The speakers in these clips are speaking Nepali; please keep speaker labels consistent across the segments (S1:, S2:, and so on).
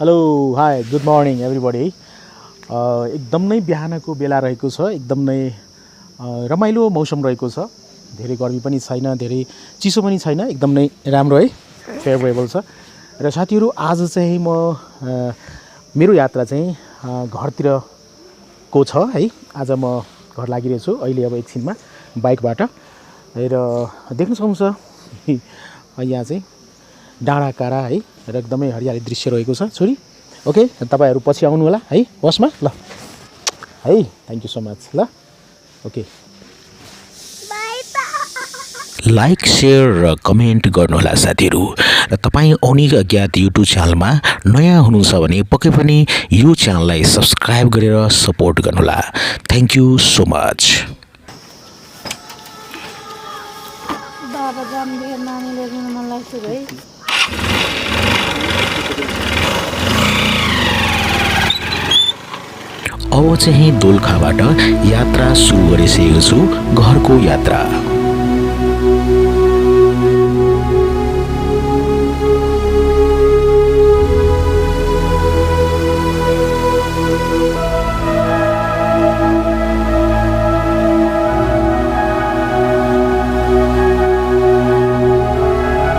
S1: Hello hi good morning everybody एकदम नै बिहानको बेला रहेको छ एकदम नै रमाइलो मौसम रहेको छ धेरै गर्मी पनि छैन धेरै चिसो पनि छैन एकदम नै राम्रो है फेभरेबल छ र साथीहरू आज चाहिँ म मेरो यात्रा चाहिँ घरतिरको छ है आज म घर लागिरहेको छु अहिले अब एकछिनमा बाइकबाट र देख्न सक्नुहुन्छ यहाँ चाहिँ डाँडा काँडा है र एकदमै हरियाली दृश्य रहेको छ छोरी ओके तपाईहरु पछि आउनु होला है होसमा ल है थ्यांक यू सो मच ल ओके
S2: लाइक शेयर र कमेन्ट गर्नुहोला साथीहरु र तपाई ओनिक अज्ञात युट्युब च्यानलमा नयाँ हुनुहुन्छ भने पक्कै पनि यो च्यानललाई सब्स्क्राइब गरेर सपोर्ट गर्नुहोला थ्यांक यू सो मच
S3: बाबा जामले नानी लिएर मन लाग्छ भाइ
S2: अब चाहिँ दोलखाबाट यात्रा सुरु गरिसकेको छु घरको यात्रा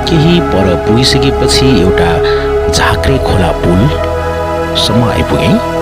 S2: केही पर पुगिसकेपछि एउटा झाक्रे खोला पुल सम्म आइपुगे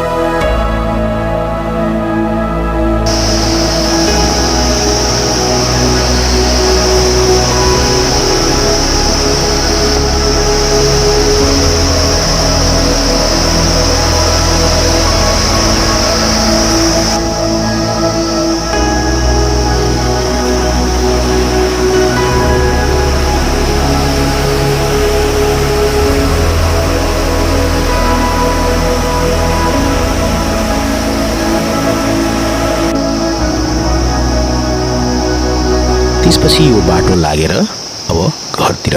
S2: त्यसपछि यो बाटो लागेर अब घरतिर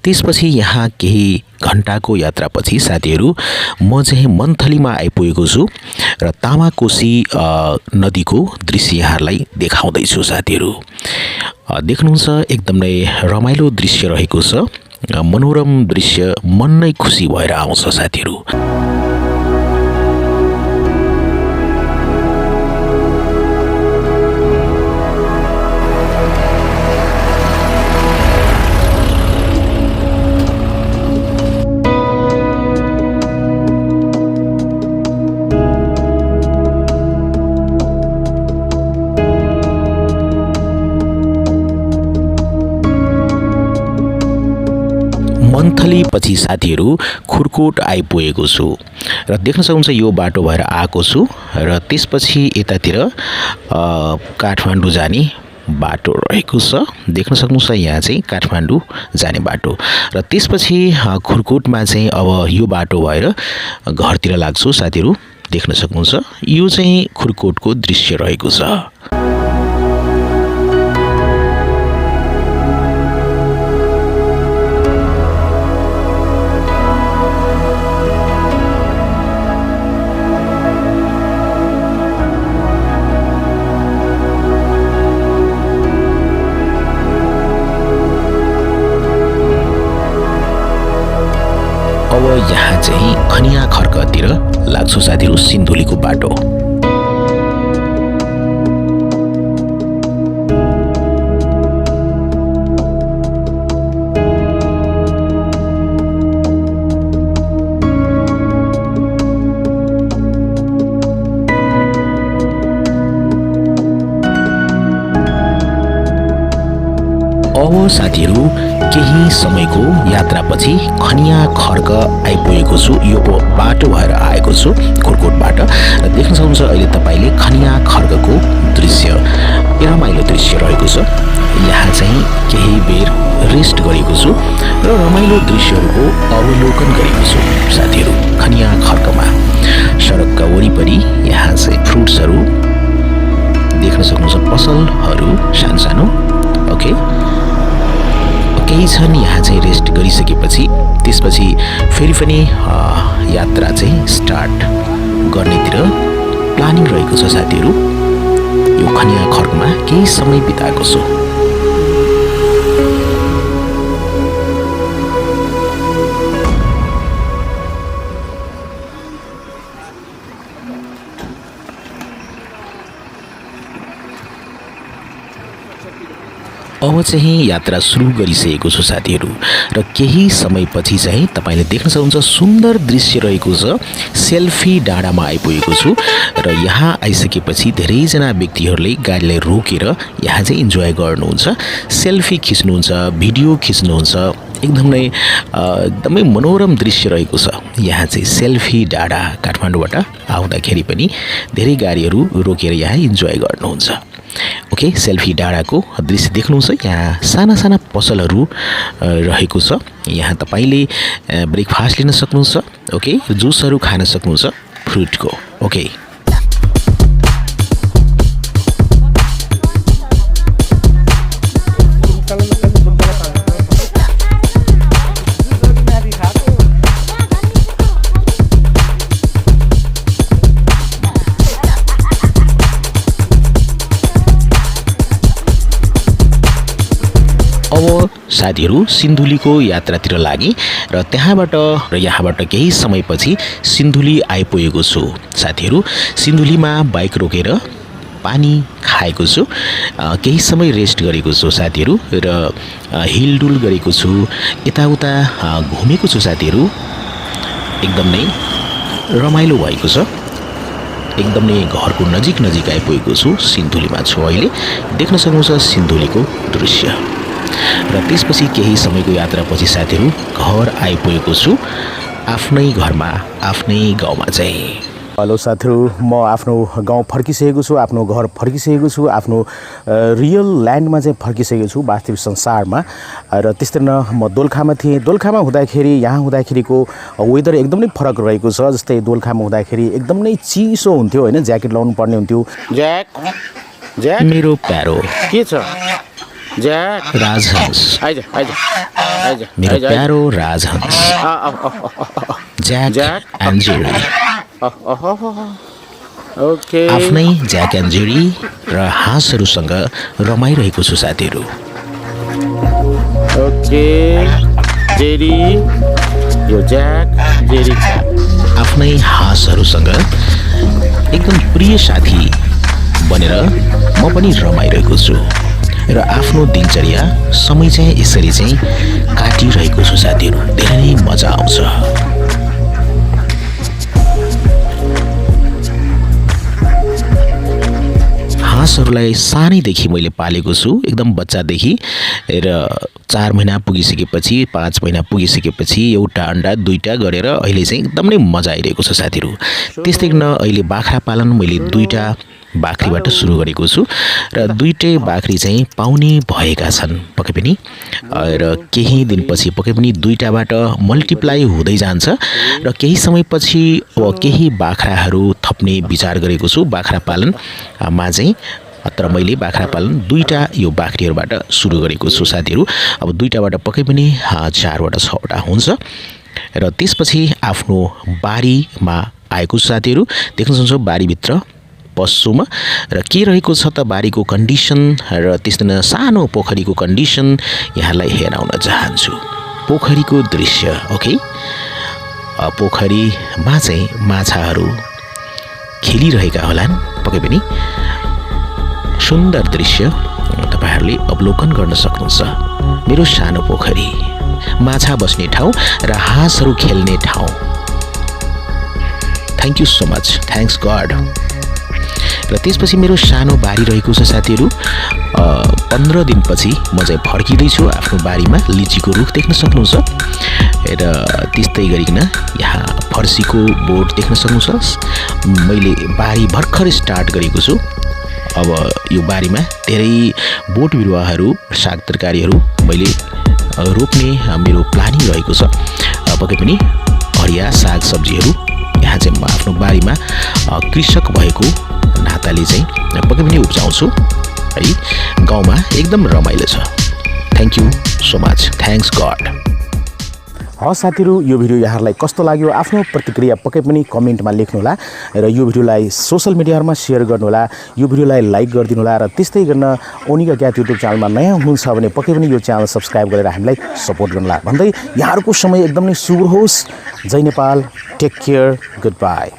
S2: त्यसपछि यहाँ केही घण्टाको यात्रापछि साथीहरु म चाहिँ मन्थलीमा आइपुगेको छु र तामाकोशी नदीको दृश्य यहाँलाई देखाउँदै छु साथीहरु देख्नुहुन्छ एकदमै रमाइलो दृश्य रहेको छ मनोरम दृश्य मन नै खुसी भएर आउँछ साथीहरु मन्थली पछि साथीहरु खुरकोट आइपुगेको छु र देख्न सक्नुहुन्छ यो बाटो भएर आएको छु र त्यसपछि यतातिर काठमाडौँ जाने बाटो रहेको छ देख्न सक्नुहुन्छ यहाँ चाहिँ काठमाडौँ जाने बाटो र त्यसपछि खुरकोटमा चाहिँ अब यो बाटो भएर घरतिर लाग्छु साथीहरु देख्न सक्नुहुन्छ यो चाहिँ खुरकोटको दृश्य रहेको छ यहाँ चाहिँ खनिया खर्कतिर लाग्छु साथीहरु सिन्धुलीको बाटो अब साथीहरु केही समयको यात्रापछि खनिया खर्क आइपुगेको छु यो बाटो भएर आएको छु खुरकोटबाट र देख्न सक्नुहुन्छ अहिले तपाईले खनिया खर्कको दृश्य रमाइलो दृश्य रहेको छ यहाँ चाहिँ केही बेर रेस्ट गरेको छु र रमाइलो दृश्यहरूको अवलोकन गरेको छु साथीहरु खनिया खर्कमा सडकका वरिपरि यहाँ चाहिँ फ्रुट्सहरू देख्न सक्नुहुन्छ पसलहरू सानसानो ओके केही छन् यहाँ चाहिँ रेस्ट गरिसकेपछि त्यसपछि फेरि पनि यात्रा चाहिँ स्टार्ट गर्नेतिर प्लानिङ रहेको छ साथीहरु यो खनिया खर्कमा केही समय बिताएको छु अब चाहिँ यात्रा सुरु गरिसकेको छु साथीहरू र केही समयपछि चाहिँ तपाईले देख्न सक्नुहुन्छ सुन्दर दृश्य रहेको छ। सेल्फी डाँडामा आइपुगेको छु र यहाँ आइसकेपछि धेरैजना व्यक्तिहरूले गाडीलाई रोकेर यहाँ चाहिँ इन्जोय गर्नुहुन्छ, सेल्फी खिच्नुहुन्छ, भिडियो खिच्नुहुन्छ। एकदमै मनोरम दृश्य रहेको छ। यहाँ चाहिँ सेल्फी डाँडा काठमाडौँबाट आउँदाखेरि पनि धेरै गाडीहरू रोकेर यहाँ इन्जोय गर्नुहुन्छ। ओके, सेल्फी डाँडाको दृश्य देख्नुहुन्छ। यहाँ साना साना पसलहरू रहेको छ। यहाँ तपाईले ब्रेकफास्ट लिन सक्नुहुन्छ। ओके, जुसहरू खान सक्नुहुन्छ फ्रुटको। ओके, अब साथीहरू सिन्धुलीको यात्रातिर लागे र त्यहाँबाट र यहाँबाट केही समयपछि सिन्धुली आइपुगेको छु। साथीहरू सिन्धुलीमा बाइक रोकेर पानी खाएको छु, केही समय रेस्ट गरेको छु साथीहरू र हिलडुल गरेको छु, यताउता घुमेको छु साथीहरू। एकदमै रमाइलो भएको छ। एकदमै घरको नजिक नजिक आइपुगेको छु। सिन्धुलीमा छु अहिले। देख्न सक्नुहुन्छ सिन्धुलीको दृश्य र त्यसपछि केही समयको यात्रापछि साथीहरू घर आइपुगेको छु। आफ्नै घरमा आफ्नै गाउँमा चाहिँ।
S1: हेलो साथीहरू, म आफ्नो गाउँ फर्किसकेको छु, आफ्नो घर फर्किसकेको छु, आफ्नो रियल ल्यान्डमा चाहिँ फर्किसकेको छु, वास्तविक संसारमा। र त्यस्तै न म दोलखामा थिएँ। दोलखामा हुँदाखेरि यहाँ हुँदाखेरिको वेदर एकदमै फरक रहेको छ। जस्तै दोलखामा हुँदाखेरि एकदमै चिसो हुन्थ्यो होइन, ज्याकेट लाउनु पर्ने हुन्थ्यो। ज्याक
S2: मेरो प्यारो
S1: के छ?
S2: राजहंस, मेरो प्यारो राजहंस, ज्याक एन्ड जेरी।
S1: ओके,
S2: आफ्नै ज्याक एन्ड जेरी र हाँसहरूसँग रमाइरहेको छु साथीहरू।
S1: ओके, जेरी, यो ज्याक, जेरी,
S2: आफ्नै हाँसहरूसँग एकदम प्रिय साथी बनेर म पनि रमाइरहेको छु र आफ्नो दिनचर्या समय चाहिँ यसरी चाहिँ काटिरहेको छु साथीहरू। धेरै नै मजा आउँछ। हाँसहरूलाई सानैदेखि मैले पालेको छु, एकदम बच्चादेखि र 4 महिना पुगिसकेपछि 5 महिना पुगिसकेपछि एउटा अन्डा 2टा गरेर अहिले चाहिँ एकदमै मजा आइरहेको छ साथीहरू। त्यस्तै न अहिले बाख्रा पालन मैले 2टा बाख्रीबाट सुरु गरेको छु र 2टै बाख्री चाहिँ पाउने भएका छन् पक्कै पनि र केही दिनपछि पक्कै पनि 2टाबाट मल्टिप्लाई हुँदै जान्छ र केही समयपछि अब केही बाख्राहरू थप्ने विचार गरेको छु बाख्रा पालनमा चाहिँ। तर मैले बाख्रा पालन 2टा यो बाख्रीहरूबाट सुरु गरेको छु साथीहरू। अब 2टाबाट पक्कै पनि 4वटा 6वटा हुन्छ र त्यसपछि आफ्नो बारीमा आएको छु साथीहरू। देख्न सक्नुहुन्छ बारीभित्र पशुमा र के रहेको छ त बारीको कन्डिसन र त्यस्तै सानो पोखरीको कन्डिसन यहाँलाई हेराउन चाहन्छु। पोखरीको दृश्य। ओके, पोखरीमा चाहिँ माछाहरू खेलिरहेका होलान्, पक्कै पनि सुन्दर दृश्य तपाईहरुले अवलोकन गर्न सक्नुहुन्छ। मेरो सानो पोखरी, माछा बस्ने ठाउँ र हाँसहरू खेल्ने ठाउँ। Thank you so much, thanks God. र त्यसपछि मेरो सानो बारी रहेको छ साथीहरू। 15 दिनपछि म चाहिँ फर्किँदै छु आफ्नो बारीमा। लिचीको रुख देख्न सक्नुहुन्छ र त्यस्तै गरिकन यहाँ फर्सीको बोट देख्न सक्नुहुन्छ। मैले बारी भर्खर स्टार्ट गरेको छु। अब यो बारीमा धेरै बोट बिरुवाहरू, साग तरकारीहरू मैले रोप्ने मेरो प्लानिङ रहेको छ। पक्कै पनि हरिया साग सब्जीहरू यहाँ चाहिँ म आफ्नो बारीमा कृषक भएको नाताले चाहिँ पक्कै पनि उब्जाउँछु है। गाउँमा एकदम रमाइलो छ। Thank you so much, thanks God.
S1: हस् साथीहरू, यो भिडियो यहाँहरूलाई कस्तो लाग्यो आफ्नो प्रतिक्रिया पक्कै पनि कमेन्टमा लेख्नुहोला र यो भिडियोलाई सोशल मिडियामा सेयर गर्नुहोला। यो भिडियोलाई लाइक गरिदिनु होला र त्यस्तै गर्न ओनिक अज्ञात युट्युब च्यानलमा नयाँ हुनुहुन्छ भने पक्कै पनि यो च्यानल सब्स्क्राइब गरेर हामीलाई सपोर्ट गर्नुहोला भन्दै यहाँहरूको समय एकदमै शुभ होस्। जय Nepal, take care, good by.